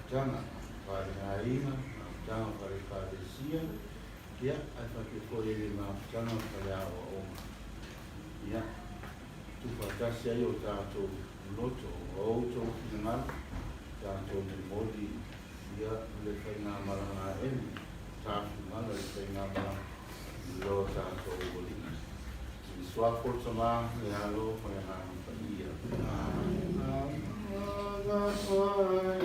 Tanga para Naima, tanga para Kadesia, ya hata kifoi ile mafutano para Oma. Ya tupatasi hiyo tatu noto au to kingal tatu modi ya le fena malanga en tatu mala le fena mala lo tatu boli. Swako sama ya lo para Naima. Oh,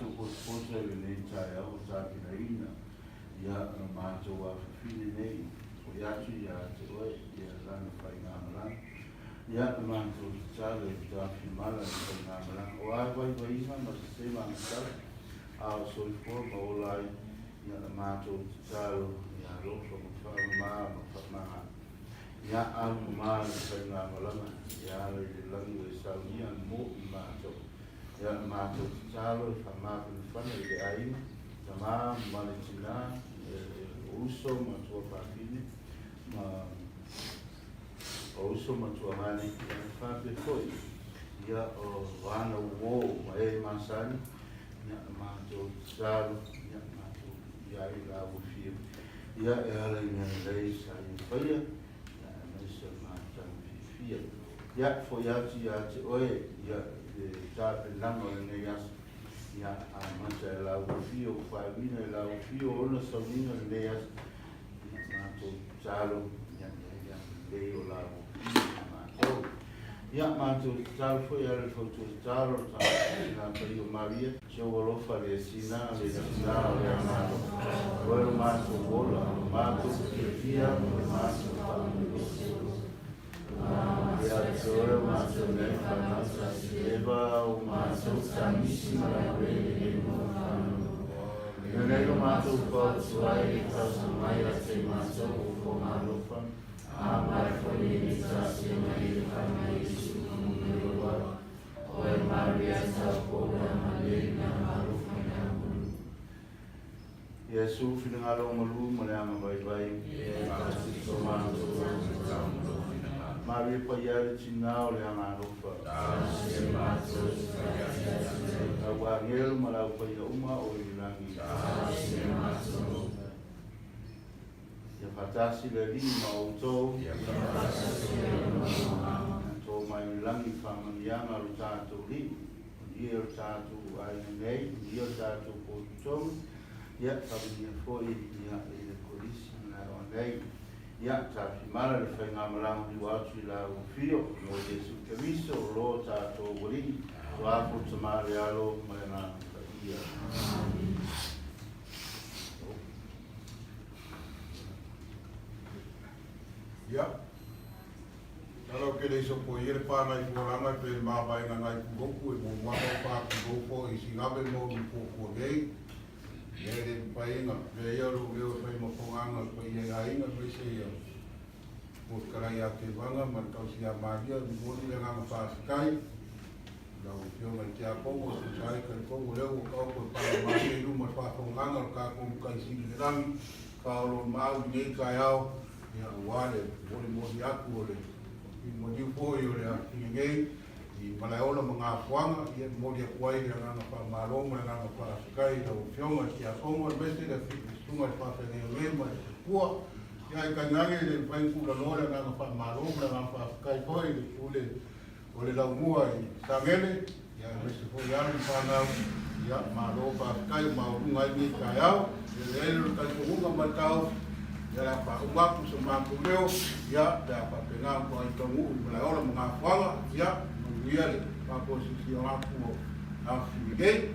mātou potra le nei tai au tāpina ina. Ia mātou a whiwhine nei. O iatu ia te oe, ia lana whai ngā marang. Ia mātou tāle tāpina mala le whai ngā marang. O ai vai inga ma se te mātou. Ao soifua ma o lai. Ia mātou tālo, ia rofa ma whāma ma whāma. Ia au ma le whai ngā maranga. Ia le langu e saunia mo I mātou. Ia mātou tālo e whamāpina whana I le aina. Ta mā male tina, uso ma tua whāpine. O uso ma tua mani, ia whāpia koi. Ia o wana uo ma e masani. Ia mātou tālo, ia mātou ia I la uwhia. Ia e ala I ngā lei sa I whaia. Ia maisa mātou whiwhia. Ia fo iati oe, ia tāpe lama o nei asa. Ia a mata e lau whio, whaewina e lau whio, ona saunina e nei asa. Ia mātou tālo, ia lei o lau whio mātou. Ia mātou tālo fo ia le fautua tālo, nā pai o Maria. Sio alofa le sina, le sina o le amaro. Oe mātou wola, mātou kefia, mātou whaamiro. Ia tōre mātou nei whanasa Eva o mātou tamissima la wele e mō whānu. Ia nei o mātou whautuai e tausa mai a te mātou o fo mālofa. A mai whoni ni tāsia mai e whanai e suku me roa. Oe Maria tau kōra male na mālofa na munu. Ia sūwhina ngaro malu ma le ama vai. Ia kāsi tō mātou o tāmuro. Maria paiare tinao le amarofa. Tāsia mātou whaiatia. Awa ngelu malau paia uma o ilangi. Tāsia mātou. Ia patasi le ringi ma o tōu. Ia patasi le ringi ma o tōu. Mai ilangi whamanianga o tātou ringi. Ia o tātou aina nei. Ia o tātou kōtutou. Ia whamania foi ia e le korisi na o nei. Ia tāpi mara le whai ngā maranga ni wātu I la uwhio, no Jesu Keriso, o lo tātou waringi, o ako tamare alo, mai ngā ia. Ia, talo ke le so po iere pāna I kōranga, pe le māpai ngā ngai kugoku, e mō mwaka o pāki gōpo, I singabe mō I kōkua nei, Ia le painga, le ia ru leo whai maponganga, pa ia ainga, pa se ia. Mo karai a te wanga, man tau si a magia, ni mōni le nganga whāsikai. Lau whionga te a kongo, tu sai ka le kongo leo, o kau koe pala magia I ruma whāponganga, ka kongo kai siri le rangi, ka olo mau, nei kai au, ia wale, mōni aku o le, I mōni upoi o le a ngei, I malaola mga whanga, ia mōria kuai rea nganga whamaroma, nganga whaasikai, lau whionga ki a kongo, mese le whitunga I whaafenea lema, kua, ia I kangange le whaingkura lora nganga whamaroma, nganga whaasikai koi, le kule, o le lau mua I sangele, ia mese fo iaro I whanau, ia maro whaasikai, maurunga I ni kai au, ia le elu kai kuhunga matau, ia la whaumaku sa māku leo, ia le a whapenga kua I tangu, malaola mga whanga, ia, Ia le whaposisi o aku o Awhiwigei.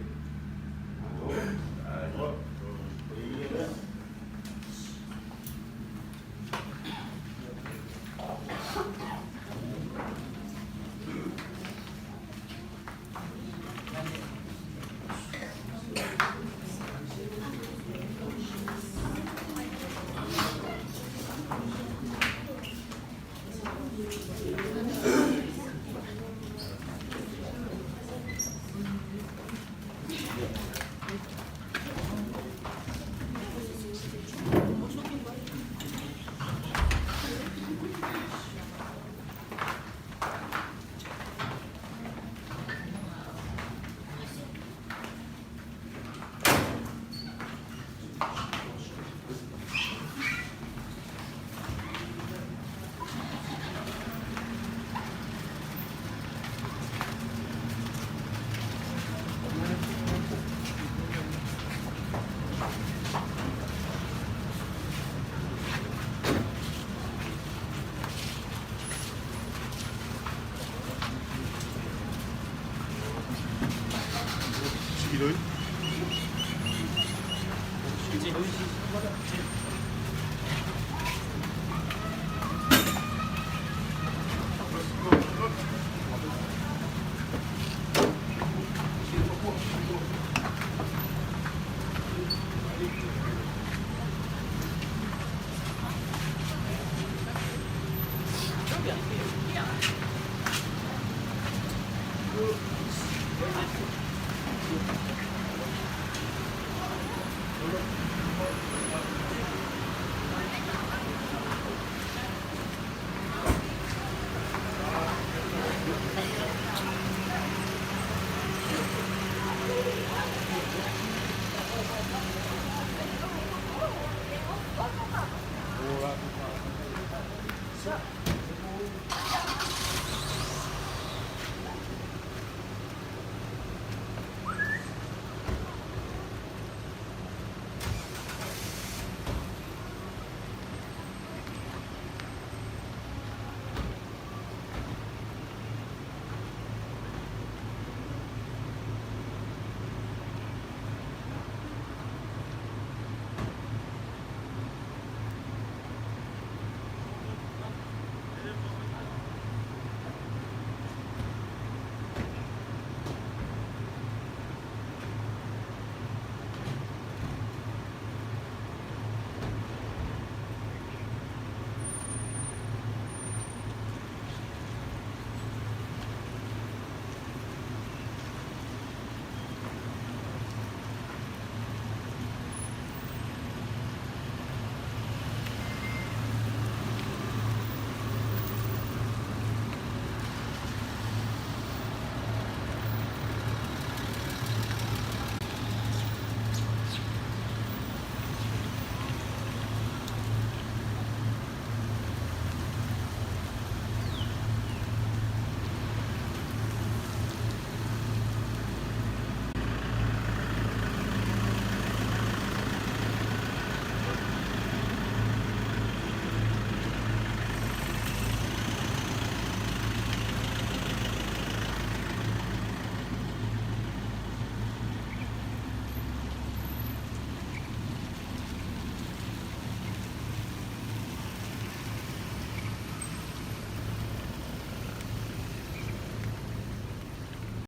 しい。美味しいし。